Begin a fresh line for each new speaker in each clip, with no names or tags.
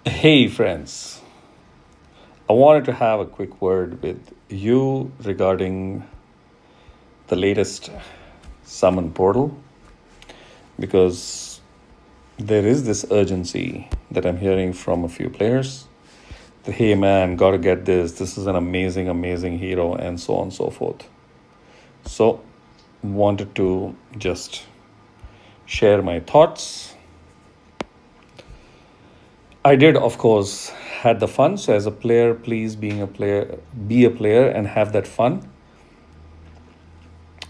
Hey friends, I wanted to have a quick word with you regarding the latest summon portal because there is this urgency that I'm hearing from a few players. Hey man, gotta get this. This is an amazing, amazing hero, and so on and so forth. So, wanted to just share my thoughts. I did, of course, had the fun. So as a player, please be a player and have that fun.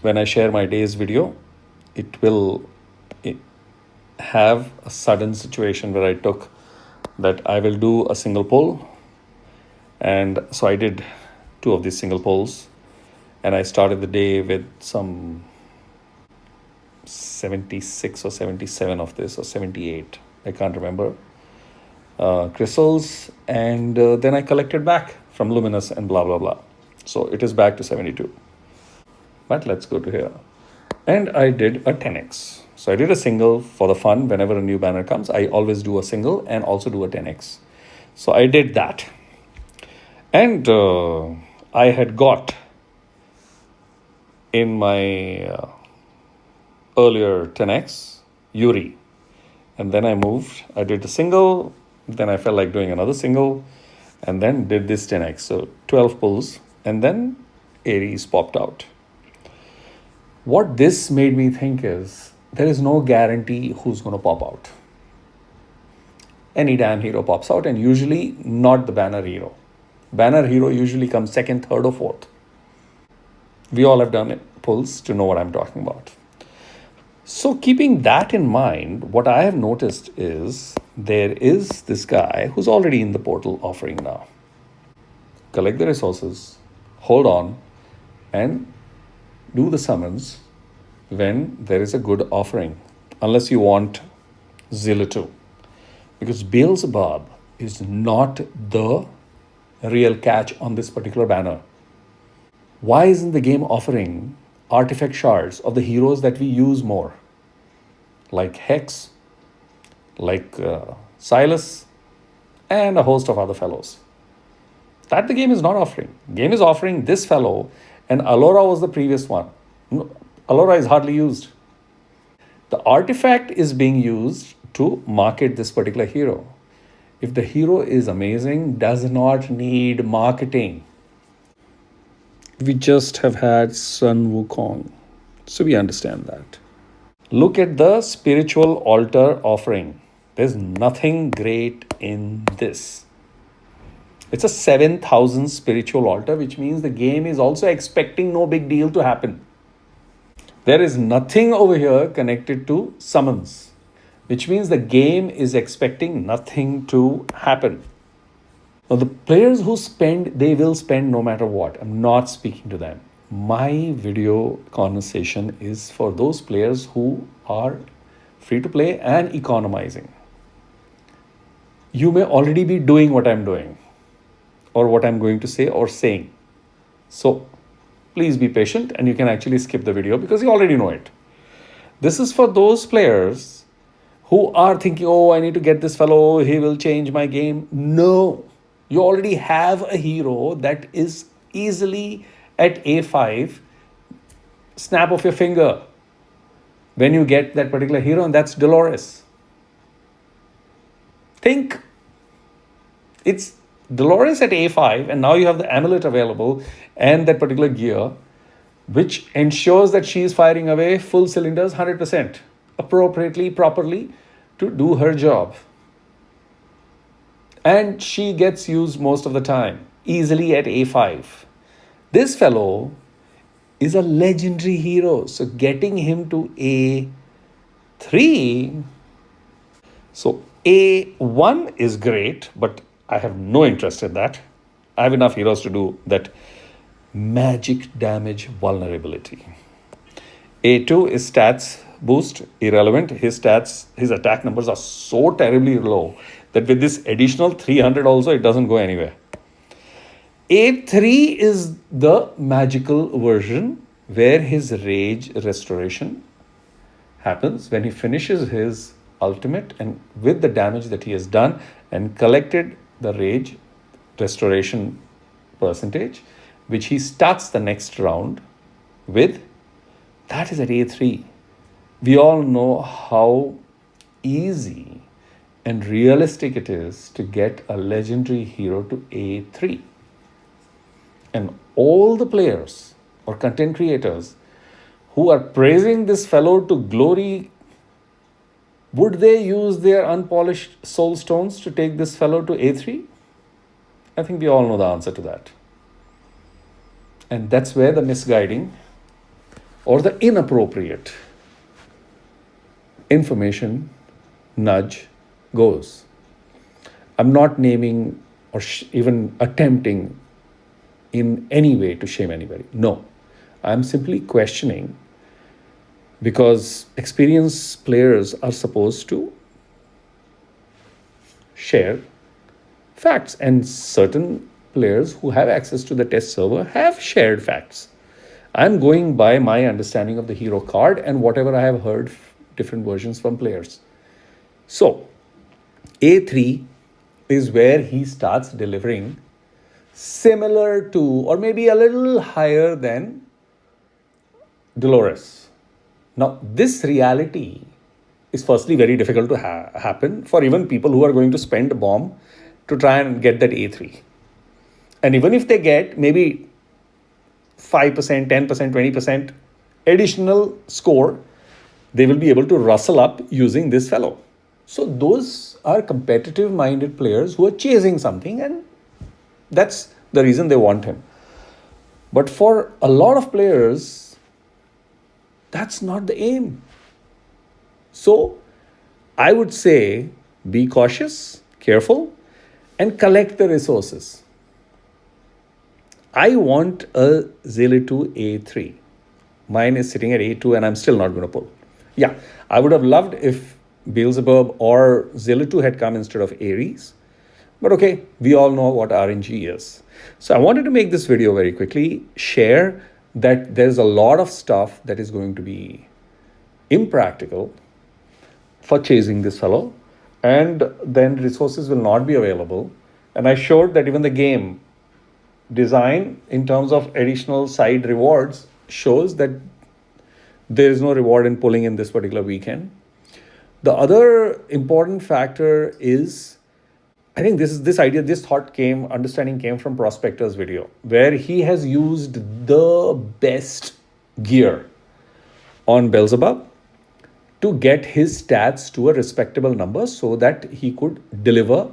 When I share my day's video, it will have a sudden situation where I took that I will do a single pull. And so I did two of these single pulls. And I started the day with some 76 or 77 of this, or 78. I can't remember. Crystals, and then I collected back from Luminous and blah blah blah. So it is back to 72. But let's go to here. And I did a 10x. So I did a single for the fun. Whenever a new banner comes, I always do a single and also do a 10x. So I did that. And I had got in my earlier 10x Yuri. And then I moved. I did a single. Then I felt like doing another single. And then did this 10x. So 12 pulls. And then Ares popped out. What this made me think is there is no guarantee who's going to pop out. Any damn hero pops out, and usually not the banner hero. Banner hero usually comes second, third, or fourth. We all have done it, pulls to know what I'm talking about. So keeping that in mind, what I have noticed is there is this guy who's already in the portal offering now. Collect the resources, hold on, and do the summons when there is a good offering, unless you want Zilla 2. Because Beelzebub is not the real catch on this particular banner. Why isn't the game offering artifact shards of the heroes that we use more? Like Hex, like Silas, and a host of other fellows. That the game is not offering. Game is offering this fellow, and Allura was the previous one. Allura is hardly used. The artifact is being used to market this particular hero. If the hero is amazing, does not need marketing. We just have had Sun Wukong, so we understand that. Look at the spiritual altar offering. There's nothing great in this. It's a 7,000 spiritual altar, which means the game is also expecting no big deal to happen. There is nothing over here connected to summons, which means the game is expecting nothing to happen. Now, the players who spend, they will spend no matter what. I'm not speaking to them. My video conversation is for those players who are free to play and economizing. You may already be doing what I'm doing, or what I'm going to say or saying. So please be patient, and you can actually skip the video because you already know it. This is for those players who are thinking, oh, I need to get this fellow, he will change my game. No, you already have a hero that is easily at A5, snap of your finger when you get that particular hero, and that's Dolores. Think, it's Dolores at A5, and now you have the amulet available and that particular gear, which ensures that she is firing away full cylinders 100%, appropriately, properly, to do her job. And she gets used most of the time, easily at A5. This fellow is a legendary hero, so getting him to A3, so A1 is great, but I have no interest in that. I have enough heroes to do that magic damage vulnerability. A2 is stats boost, irrelevant. His stats, his attack numbers are so terribly low that with this additional 300 also, it doesn't go anywhere. A3 is the magical version where his rage restoration happens when he finishes his ultimate and with the damage that he has done and collected the rage restoration percentage, which he starts the next round with, that is at A3. We all know how easy and realistic it is to get a legendary hero to A3. And all the players or content creators who are praising this fellow to glory, would they use their unpolished soul stones to take this fellow to A3? I think we all know the answer to that. And that's where the misguiding or the inappropriate information nudge goes. I'm not naming or even attempting in any way to shame anybody. No, I'm simply questioning, because experienced players are supposed to share facts, and certain players who have access to the test server have shared facts. I'm going by my understanding of the hero card and whatever I have heard different versions from players. So A3 is where he starts delivering similar to or maybe a little higher than Dolores. Now, this reality is firstly very difficult to happen for even people who are going to spend a bomb to try and get that A3. And even if they get maybe 5%, 10%, 20% additional score, they will be able to rustle up using this fellow. So those are competitive minded players who are chasing something, and that's the reason they want him. But for a lot of players, that's not the aim. So I would say be cautious, careful, and collect the resources. I want a Zillitu A3. Mine is sitting at A2 and I'm still not going to pull. Yeah, I would have loved if Beelzebub or Zillitu had come instead of Ares. But okay, we all know what RNG is. So I wanted to make this video very quickly, share that there's a lot of stuff that is going to be impractical for chasing this fellow, and then resources will not be available. And I showed that even the game design in terms of additional side rewards shows that there is no reward in pulling in this particular weekend. The other important factor is, I think this understanding came from Prospector's video, where he has used the best gear on Beelzebub to get his stats to a respectable number so that he could deliver,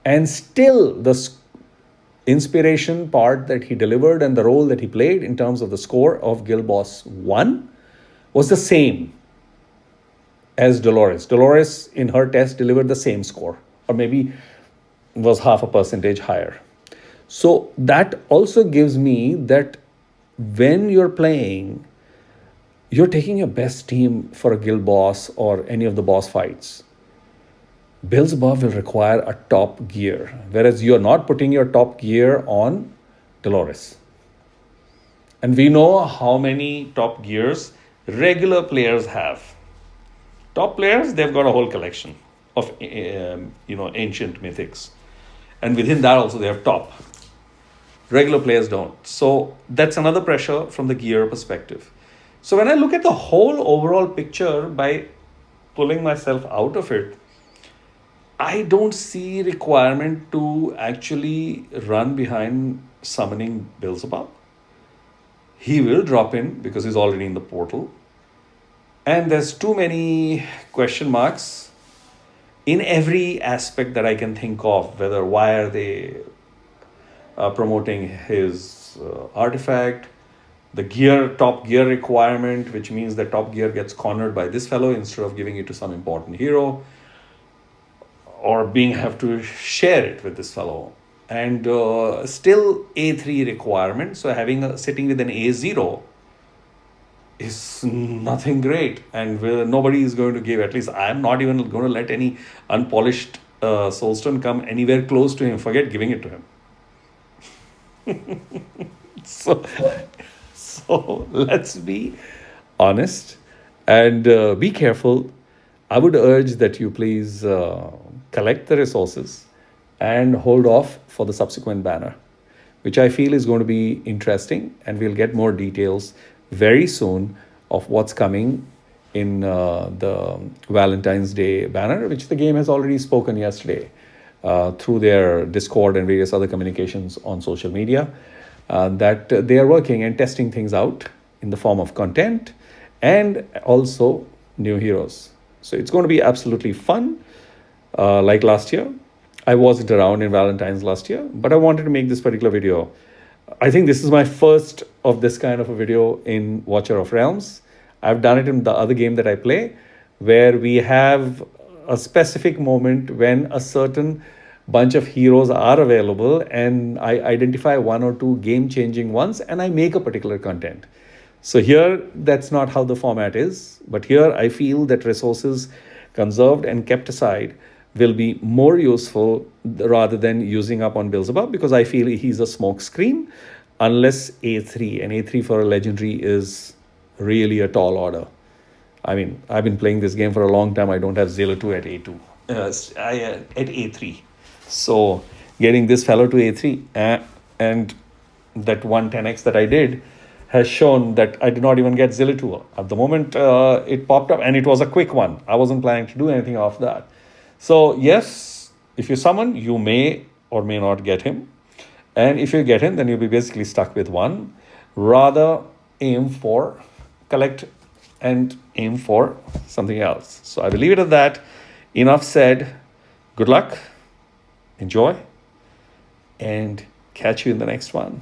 and still the inspiration part that he delivered and the role that he played in terms of the score of Guild Boss 1 was the same as Dolores. Dolores in her test delivered the same score, or maybe was half a percentage higher. So that also gives me that when you're playing, you're taking your best team for a guild boss or any of the boss fights. Beelzebub will require a top gear, whereas you're not putting your top gear on Dolores. And we know how many top gears regular players have. Top players, they've got a whole collection of ancient mythics. And within that also they have top. Regular players don't. So that's another pressure from the gear perspective. So when I look at the whole overall picture, by pulling myself out of it, I don't see requirement to actually run behind summoning Beelzebub. He will drop in because he's already in the portal. And there's too many question marks in every aspect that I can think of, why are they promoting his artifact, the top gear requirement, which means that top gear gets cornered by this fellow instead of giving it to some important hero, or have to share it with this fellow. And still A3 requirement. So sitting with an A0 is nothing great, and nobody is going to give. At least I'm not even going to let any unpolished soulstone come anywhere close to him. Forget giving it to him. So let's be honest and be careful. I would urge that you please collect the resources and hold off for the subsequent banner, which I feel is going to be interesting, and we'll get more details very soon of what's coming in the Valentine's Day banner, which the game has already spoken yesterday through their Discord and various other communications on social media, that they are working and testing things out in the form of content and also new heroes. So it's going to be absolutely fun, like last year. I wasn't around in Valentine's last year, but I wanted to make this particular video. I think this is my first of this kind of a video in Watcher of Realms. I've done it in the other game that I play, where we have a specific moment when a certain bunch of heroes are available, and I identify one or two game-changing ones, and I make a particular content. So here, that's not how the format is, but here I feel that resources conserved and kept aside will be more useful rather than using up on Beelzebub, because I feel he's a smoke screen unless A3, and A3 for a legendary is really a tall order. I mean, I've been playing this game for a long time. I don't have Zilla 2 at A2, at A3. So getting this fellow to A3 and that 110x that I did has shown that I did not even get Zilla 2. At the moment it popped up, and it was a quick one. I wasn't planning to do anything after that. So yes, if you summon, you may or may not get him. And if you get him, then you'll be basically stuck with one. Rather aim for, collect and aim for something else. So I will leave it at that. Enough said. Good luck, enjoy, and catch you in the next one.